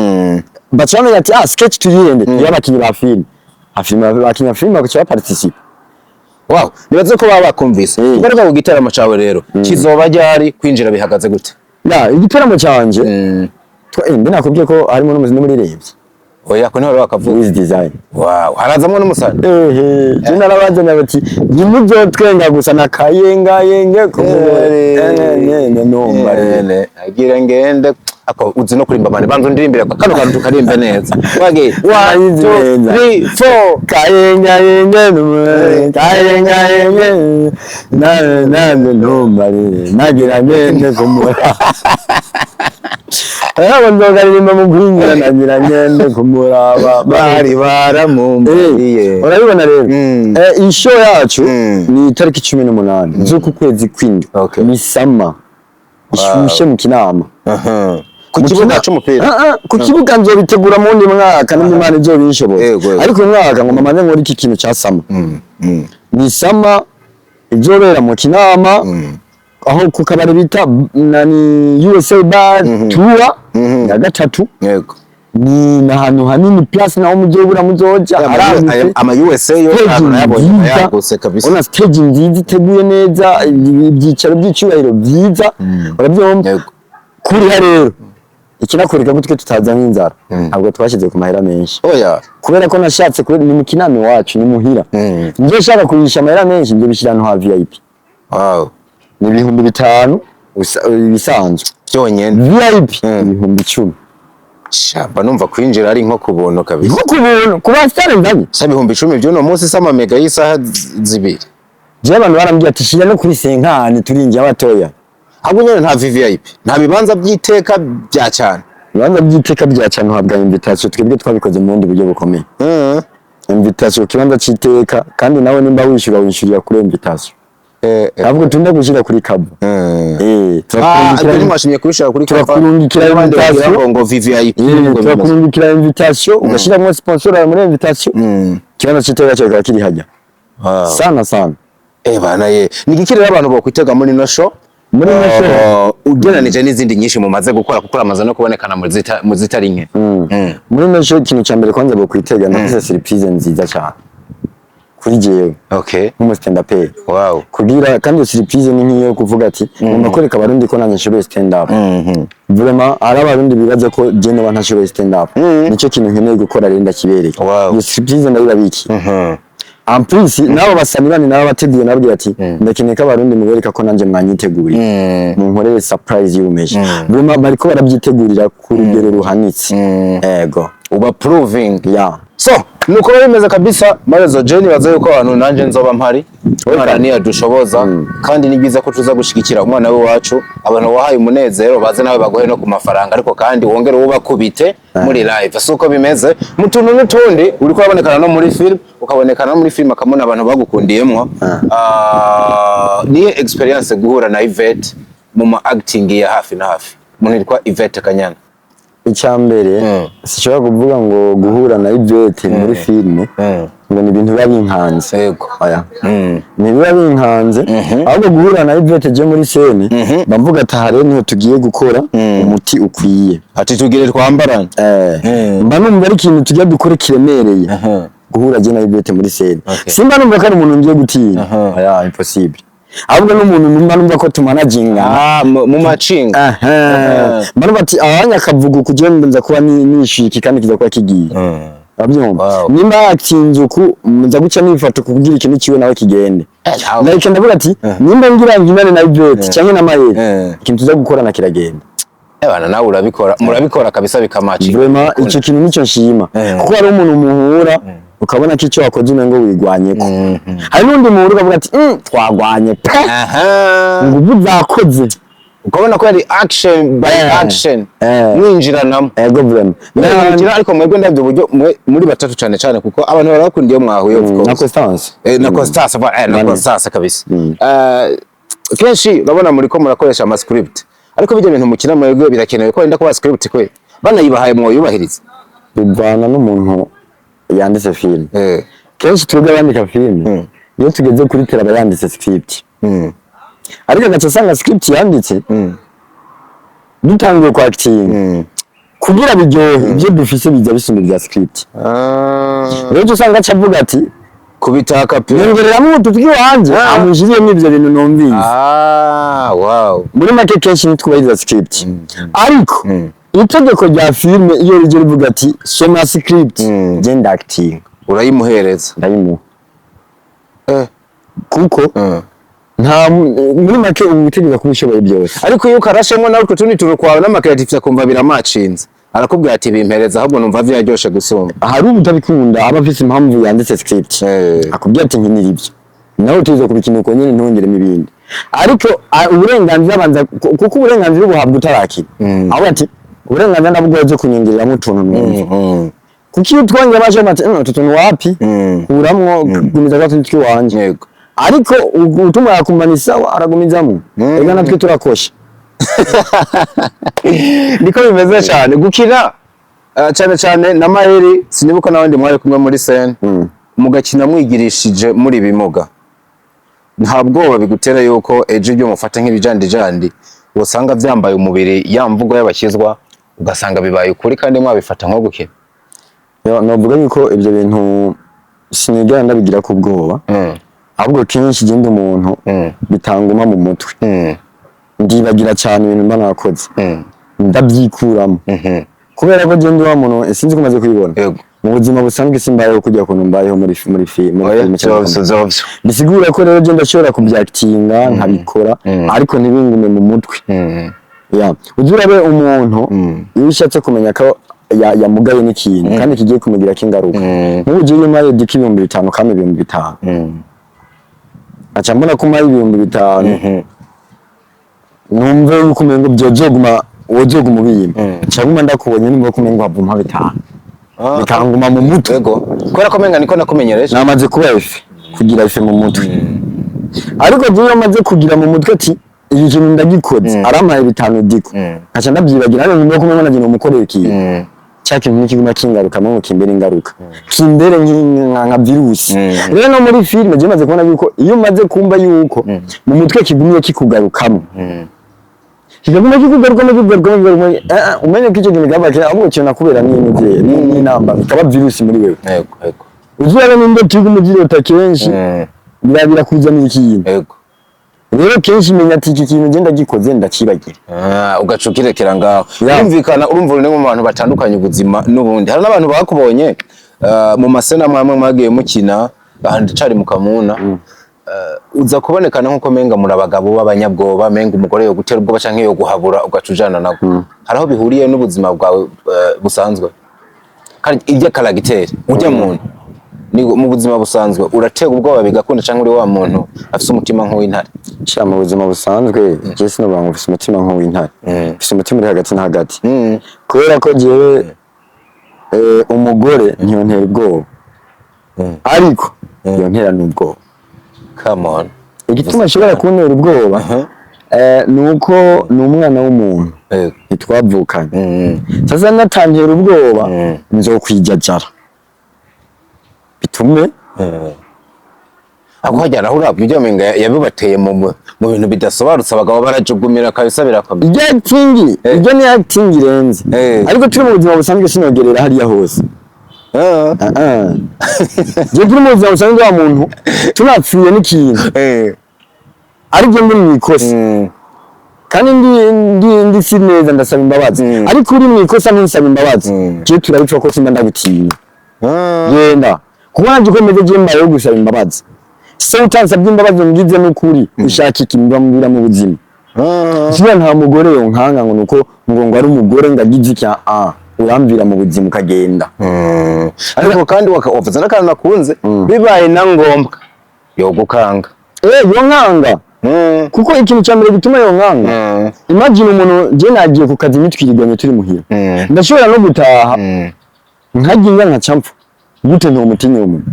bacamenya ati sketch tuyirende yabakinyi ba film abakinya film bakaca participe wow nibaze ko baba bakumvise ingaruka ku gitaramo cawe rero kizoba ryari kwinjira bihagaze gute igitaramo canje mbe nakubwiye ko harimo n'umuzi muri rebye oya ko niho bakavuga with design wow harazamwe n'umusana je narabazanye bati nimubyo twenga gusa nakayengayenge ko no agira ngende ako uzi no kurimba mane banzo ndirimbira kano kantu tukarimba neza wage 1 2 3 4 kayengayenge na no mare nagira ngende kumura ndogarimba mu guhingira nagira ngende kumuraba bari baramumbiye urabibona rero isho yacu ni tariki 18 z'uku kwezi kw'indwi ni sama ishushe mu Kinama ku kibuga cy'umupira ku kibuga nzo bitegura mu ndi mwaka n'Imana izo bishoboye ariko mwaka ngo mama nkora iki kintu cya sama ni sama izobera mu Kinama aho ku kabari bita nani USA bar tour ya gatatu yego ni nahantu hanini plus naho mujobura muzoja ama USA yo nabonye yaguse kabisa ona stage nziza iteguye neza ibyicaro by'icubahiro byiza urabyumva kuri rero ikinakoreka gutwe tutazanye inzara ntabwo twashize ku mahera menshi oya kubera ko nashatse kuri ni mu Kinama wacu ni muhira nje shaka kurisha amahera menshi nje bishirano ha VIP wow ni 5,000 bisanzwe byonyene VIP 10,000 shaba numva kwinjira ari nko kubuntu kabisa nko kubuntu kuba stare ndanye sabi 10,000 byo no munsi sama mega y'isaha zibiri je abantu barambye ati shira no kuri senkani turinje abatoya ahubwo nyene nta VIP nta bibanza by'iteka bya cyane bibanza by'iteka bya cyane uhabwa invitation twebwe twabikoze mu bundi buryo bukomeye invitation kibanza cy'iteka kandi nawe nimba wishyurira kuri invitation ahubwo tunda gushira kuri kabo twashimye kubishira kuri kabo turakurungikira invitation ngo VIP turakurungikira invitation ugashiramo sponsor muri invitation kibanza cy'iteka cyo kiri hajya sana bana ni gikirira abantu bo kwitega muri no show muri nasho ugeranije n'izindi nyinshi mumaze gukora kuko amaze no kubonekana mu zitari nke muri nasho ikintu cya mbere kwanza bo kwitega na surprise nziza cyane kuri jewe mu stand up wow kugira kandi surprise ni nkiyo kuvuga ati mumakoreka abarundi ko nanye nshoboye stand up vraiment ari abarundi bibaza ko je no bantashoboye stand up nico kintu nkeneye gukora rero ndakibereka iyo surprise ndabirabiki en plus nabo basanirani nabo bateguye nababwira ati ndakeneye ko abarundi mubereka ko nanje mwanyiteguriye mu nkorere surprise yumeje vraiment bariko barabyitegurira ku rugero ruhanitse yego uba proving so nuko bimeze kabisa marezo Jenny baza yuko abantu nanje nzoba mpari kandi yadushoboza kandi ni byiza ko tuza gushigikira umwana we wacu abantu wahaye umunezero baze nawe bagohe no ku mafaranga ariko kandi wongere ubakubite muri live suko bimeze mutuntu n'utundi uri kubonekana no muri film ukabonekana no muri film akamona abantu bagukundiyemwo ni experience guhura na Yvette mu acting ya hafi na hafi umuntu yitwa Yvette Kanyana icyambere sishobora kuvuga ngo guhura na Yvette muri filme ngo ni ibintu biba binkanze yego oya ni biba binkanze ahubwo guhura na Yvette je muri scene bamvuga ati hare niho tugiye gukora umuti ukwiye ati tugire twambarana mba numva ari ikintu tujya dukora kiremereye guhura je na Yvette muri scene simba numva ko ari umuntu ngiye gutinya oya impossible ahubwo n'umuntu numva ko tumanaginga mu macinga bano bati abanya kavuga kugenda nza kuba nishiki kandi kiza kuba kigiye abyumva nimba atinzuku nza guca nifato kugira ikintu kiwe nawe kigende ndavuga ati nimba ngira ngimane na Yvette cyangwa na Mayeri ikintu tuza gukora na kiragenda Bana nawe urabikora murabikora kabisa bikamaci vraiment icyo kintu nicyo nshima kuko hari umuntu muhura ukabona ko icyo wakoze umengo wigwanyeko hari n'undi muhura ukavuga ati twagwanye pe ngo ubu zakoze ukabona ko ari action by action mwinjiranamo ego vraiment mwinjira ariko mwebwe ndabyo buryo muri batatu cyane kuko abantu barakundiye mwahuye of course na Constance na Constance na Constance kabisa kenshi urabona muri ko murakoresha ama script ariko bijya bintu mukina mwebwe birakenewe ko wenda kuba script kwe banayibahaye mwo yubahiriza bivana n'umuntu yanditse film kenshi twebwe bandika film iyo tugeze kuri tera bayanditse script ariko gacasanga script yanditse dutangiye kwa acting kugira biryohe ibyo dufise biza bisumba bya script rero usanga acavuga ati kubitaka pe yongereramo ututwi wanje amujiriye n'ibyo bintu numvise wow muri make kenshi nitwubahiriza script ariko itegeko rya filme iyo rije rivuga ati soma script genda acting urayimuhereza ndayimuha kuko nta muri make ubutegeka kubishoboye byose ariko iyo ukarashemo nawe utundi turukwawe n'amakreative akumva biramacinze arakubwira ati bimpereza ahubwo numva vyaryoshe gusumba hari ubutabikunda aba afite impamvu yanditse script akubwira ati nkinira ibyo nawe tuzo kubikina uko nyene ntongeremo ibindi ariko uburenganzira banza kuko uburenganzira buhabwa utarakira aho ati uburenganzira nabwo kunyongereramo utuntu numva kuko iyo twongeye baje mate utuntu wapi kuramwo gumiza gatatu tw'iwanje yego ariko utuma yakumanisa aragumizamo ega natwe turakosha niko bimeze cyane gukina cyane na Maheri sinibuka n'abandi mwari kumwe muri scene mugakina mwigirishije muri bimuga ntabwo bigutera yuko ejo byo mufata nk'ibijandijandi usanga byambaye umubiri yamvugo y'abakizwa ugasanga bibaye ukuri kandi mwabifata nko gukina novuga yuko ibyo bintu sinigera ndabigira ku bwoba ahubwo kenshi genda umuntu bitanguma mu mutwe ndibagira cyane ibintu mba nakoze ndabyikuramo kubera ko genda wa muntu sinzi kumaze kubibona mu buzima busanzwe simbayeho kujya kuntu mbayeho muri film bisigura ko rero genda shora kubyactinga nkabikora ariko ntibingume mu mutwe ugira be umuntu iyo ushatse kumenya ko yamugaye n'ikintu kandi kigiye kumugira kingaruka nk'ugiye maye diki 5,000 kandi 5,000 acha mbona kuma 5,000 numve yuko umengo byojoguma wojoguma ubiyima cyangwa ndakubonye nimba kumengo havuma 5 bikanguma mu mutwe kubera ko menga niko nakumenyereje namaze kuba efe kugira efe mu mutwe ariko byo maze kugira mu mutwe ati iki kintu ndagikoze aramaye 5 diko acha ndabyibagira rero nimba kumengo nagiye umukorera iki cyake nk'ikiguma kingaruka mu kimbere ingaruka kimbere nka virusi rero no muri film je maze kubona yuko iyo maze kumva yuko mu mutwe kigumiye kikugarukamo kiguma kikugaruka umenye ko icyo kintu gabake ahubwo cyo nakubera ni namba bikaba virusi muri wewe yego uzura n'inde kigumugirota kenshi birabira kuzanira ikintu rero kenshi menya ati iki kintu genda gikoze ndakibagira ugacukirekera ngaho yumvikana urumva ne mu bantu batandukanye ubuzima n'ubundi hari n'abantu bakubonye mu masena mwamwe mwagiye mukina ahandi cari mu Kamuna uza kubonekana nkuko menga muri abagabo b'abanyabwoba menga umugore yo gutera ubwoba canke yo guhabura ugacujana nago haraho bihuriye n'ubuzima bwawe busanzwe kandi ijya karagiteri ujya muntu ni mu buzima busanzwe uratega ubwoba bigakunda canke uri wa muntu afise umutima nk'uw'intare sha mu buzima busanzwe je sinobango afise umutima nk'uw'intare afise umutima uri hagati na hagati kubera ko jewe umugore ntiyontera ubwoba ariko yontera n'ubwoba come on igituma ashobora kuntera ubwoba nuko ni umwana w'umuntu ntitwavukanye sasa natantera ubwoba nzokwijajara bitume ako hajyana urabyo ujya menga yabibateye mu bintu bidasobanutse abagabo barajugumira kabisa birakomeye ibyo ni acting irenze ariko turi mu buzima busanzwe sinogerera hariya hose je turi mu buzima busanzwe wa muntu tunapfuye n'ikintu ariko ndi mu ikosa kandi ndi si neza ndasaba imbabazi ariko uri mu ikosa ntisaba imbabazi je turabicwa ko simba ndagutinya genda kubanje ukomeze je mbaye gusaba imbabazi so utansabye imbabazi ngize n'ukuri ushaka ikimba mu buzima Siya nta mugore yonkanga ngo nuko ngo ari umugore ngagize icya uramvira mu buzima ukagenda. Ariko kandi wavuze n'akantu nakunze bibaye na ngombwa yo gukanga. Yonkanga. Kuko ikintu cya mbere gituma yonkanga. Imagine umuntu je nagiye ku kazi mitwirirwanye turi muhira. Ndashobora no gutaha. Nkaginga nkacampfa. Gute nto mutinye umuntu.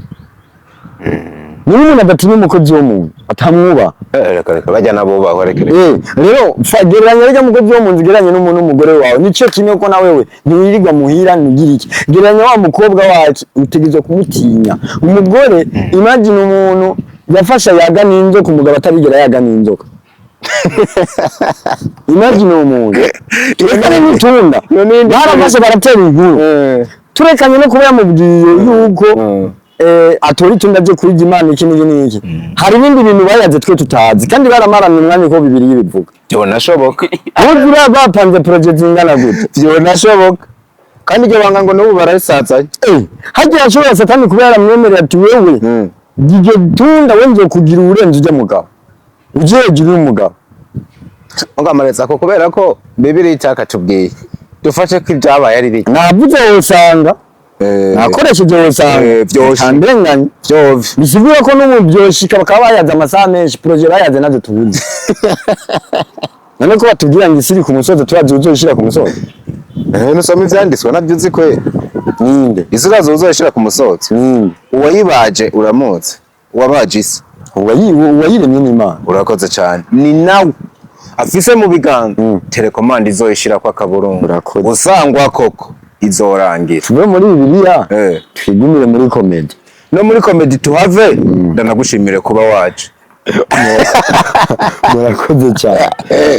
Niba umuntu adatinya umukozi wo muntu atamwuba reka bajya nabo bahorekere rero gereranya rya mukozi wo muntu gereranya n'umuntu umugore wawe nico kimwe ko nawe we ntiwirirwa muhira ntugira iki gereranya wa mukobwa wacu utegerezwa kumutinya umugore imagine umuntu yafasha yaga n'inzoka umugabo atabigera yaga n'inzoka imagine umuntu ibere n'itunda baramaze baratera inkuru turekanye no kuba yamubwiye yuko atori tunda byo kuri Imana iki n'iki hari ibindi bintu bayaze twe tutazi kandi baramarana umwanya ko bibiri yibivuga byo nashoboka bura bapanze project ingana gute byo nashoboka kandi ibyo banga ngo n'ubu barasatsa hagiye ashobora satani kuba yaramwemerera ati wewe gige tunda wenze kugira urenze ujya mugabo ujegira umugabo ngamaretse ko kubera ko bibiri cyakatubwiye dufashe ko ibyabaye ari biki navuze usanga nakoresheje usanga byose bisigura ko n'umubyoshika bakaba bayaza amasaha menshi projet bayaze nazo tubuze none ko batubwira ngo isiri ku musozi turaje uzoshira ku musozi nusoma ivyanditswe nabyo uzi ko ninde izirazo uzoshira ku musozi uwayibaje uramutse uwabaje isi uwayiremye n'Imana urakoze cyane ni nawe afise mu biganza telekomande izoyishira kwa kaburungu usangwa koko izorangira tuve muri Bibiliya twigumire muri comedy no muri comedy tuhave ndanagushimire kuba waje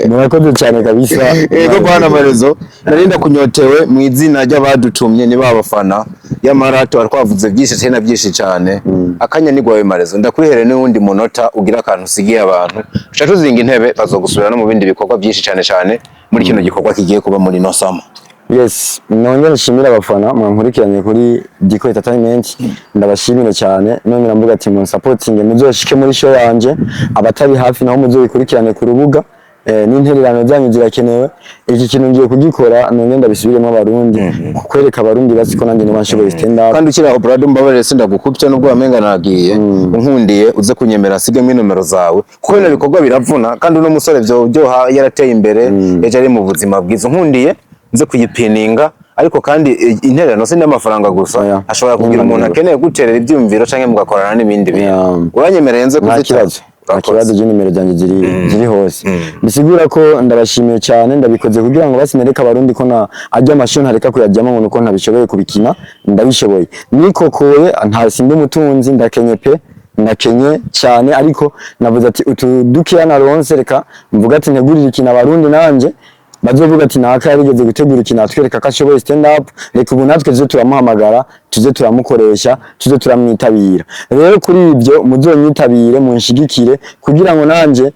murakoze cyane kabisa ego bana marezo narinda kunyotewe mu izina ry'abadutumye ni babafana y'amarato twavuze byinshi cyane byinshi cyane akanya nigwawe marezo ndakurihere n'undi munota ugira akantu usigiye abantu tuzinga intebe bazogusubira no mu bindi bikorwa byinshi cyane muri kino gikorwa kigiye kuba muri no sama. Yes, nongera nshimira abafana mwankurikiranye kuri Diko Entertainment ndabashimira cyane none mvuga ati mu supporting muzoshike muri show yanje abatari hafi naho muzoyikurikirane ku rubuga n'intererano zanyu zirakenewe iki kintu ngiye kugikora none ndabisubiremo abarundi kukwereka abarundi basiko nanjye nibashoboye stand up kandi ukira Brado mbabarire sindagukubye nubwo wamenga nagiye unkundiye uze kunyemera sigemo nomero zawe kuko bino bikorwa biravuna kandi uno musore byo yarateye imbere yaje ari mu buzima bwiza unkundiye nze kuyipininga ariko kandi intererano se n'amafaranga gusa ashobora kugira umuntu akeneye guterera ibyumviro canke mugakorana n'ibindi bintu uranyemereye nze kuzitaza akibazo je nimero zanjye ziri hose bisigura ko ndabashimiye cyane ndabikoze kugira ngo basinereka abarundi ko na ajya amashuri ntareka kuyajyamo ngo nuko ntabishoboye kubikina ndabishoboye nikokoye nta sindi umutunzi ndakenye pe nakenye cyane ariko navuze ati utudukiya na ronse reka mvuga ati ntegurira ikina abarundi nanje bazovuga ati naka yarigeze gutegura ikina twereka ko ashoboye stand up reka ubu natwe tuze turamuhamagara tuze turamukoresha tuze turamwitabira rero kuri ibyo muzonyitabire munshigikire kugira ngo nanje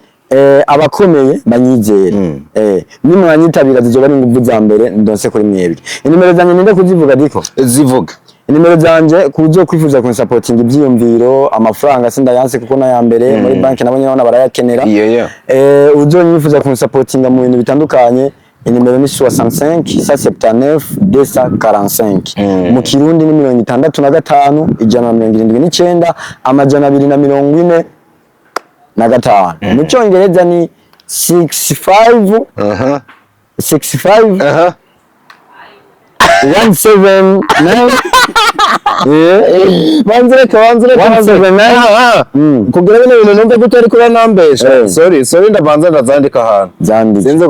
abakomeye banyizere nimwanyitabira zizoba ari nguvu za mbere ndonse kuri mwebwe inimero zanjye ninde kuzivuga Diko zivuga inimero zanjye kuzo kwifuza ku supporting ibyiyumviro amafaranga sindayanse kuko na ya mbere muri banki nabonye nabona barayakenera uzonyifuza ku supporting mu bintu bitandukanye inimero ni 65 179 245 mu Kirundi ni 65 179 amajana 245 mu Cyongereza ni 65 65 179 kugira bino bintu numve ko utari kuri nambesha sorry ndabanza ndazandika ahantu zanditse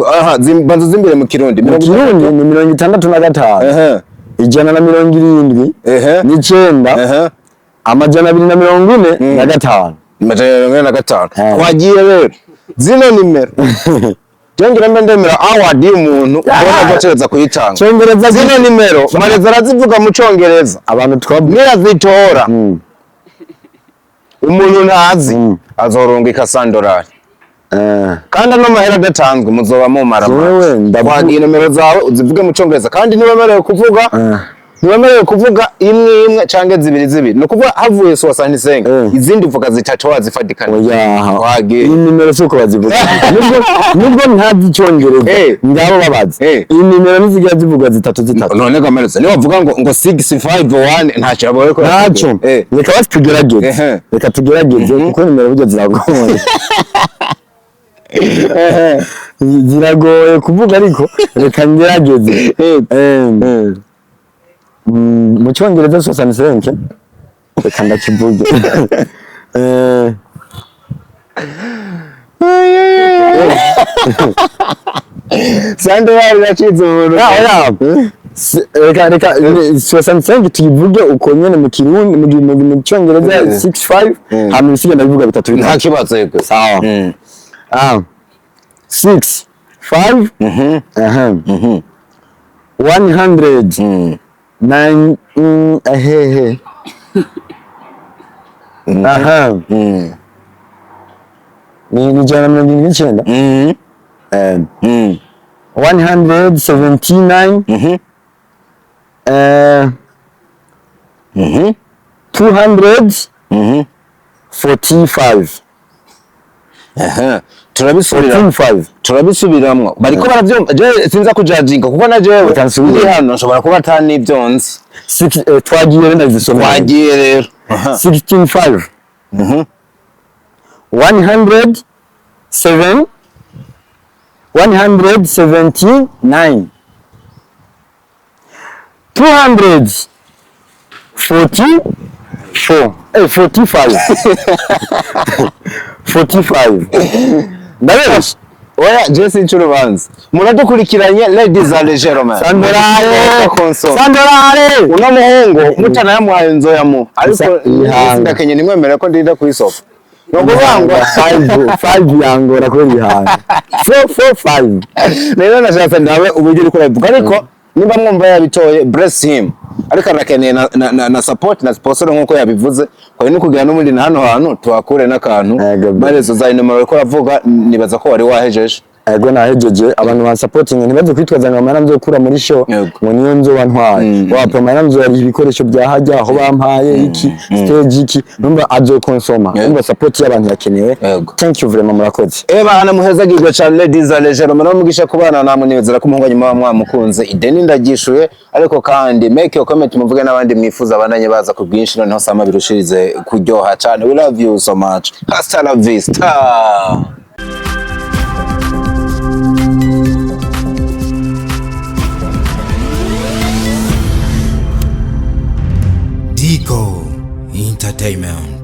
banza zimbere mu Kirundi ni 65 179 amajana 245 amajana 245 wagiye rero zino nimero Jongera ndemera award y'umuntu ubona gacereza kuyitanga. Cyongereza zino nimero mareza arazivuga mu Cyongereza. Abantu twabwira zitora. Umuntu ntazi azorungika $100. Kandi no mahera datanzwe muzoba mu marama. Wagiye nimero zawe uzivuge mu Cyongereza kandi niwemerewe kuvuga ntiwemerewe kuvuga imwe canke zibiri ni ukuvuga havuye 65 izindi voka zitatu wazifatikana wage iyi nimero suko bazivuga nubwo ntazi icyongereza ngabo babaza iyi nimero nizigira zivuga zitatu none gameretse niyo bavuga ngo 651 ntacyo baboye ko ntacyo reka tugerageze kuko nimero buryo ziragoye ziragoye kuvuga ariko reka ngerageze mu cyongereza 65 reka ndakivuge sande wari rachize umuntu reka 65 tuyivuge uko nyene mu kirundi mu cyongereza 65 hama bisigaye ndabivuga bitatu nta kibazo yego sawa 6 5 100 9 ni jana 179 179 245 turabisubiramwo bariko baravyumva je sinza kujajinga kuko na jewe ndi hano nshobora kuba atani ivyonzi twagiye rero ndazisoma twagiye rero 165 179 244 ndabesh oya Jesse Nchurubanza muradukurikiranye ladies and gentlemen Sandorare uno muhungu mutana yamuhaye nzoyamu ariko ndakenye nimwemere ko ndinda kuisofa nokubangwa 5 yangora ko bihanga 4 rero nashaka ndawe uburyo uri kuravuga ariko niba mwumva yabitoye bless him ariko arakeneye na support na sponsor nkuko yabivuze kwa ni kugira n'umundi na hano hantu tuhakure n'akantu marezo za numero ko ravuga nibaza ko wari wahejeje ego nahejeje abantu ba supporting ntibaze kwitwaza ngo amara nzokura muri show ngo niyo nzo bantwaye wapa amara nzo ari ibikoresho bya hajya aho bampaye iki stage iki numva azo konsoma numva support y'abantu yakenewe thank you very much murakoze ana muhezagirwe cyane ladies and gentlemen mugisha kubana namwe nibezera ko muhunga nyuma mwamukunze ideni ndagishuye ariko kandi make your comment muvuge n'abandi mwifuza abananye baza ku bwinshi noneho sama birushirize kuryoha cyane we love you so much hasta la vista Dico Entertainment.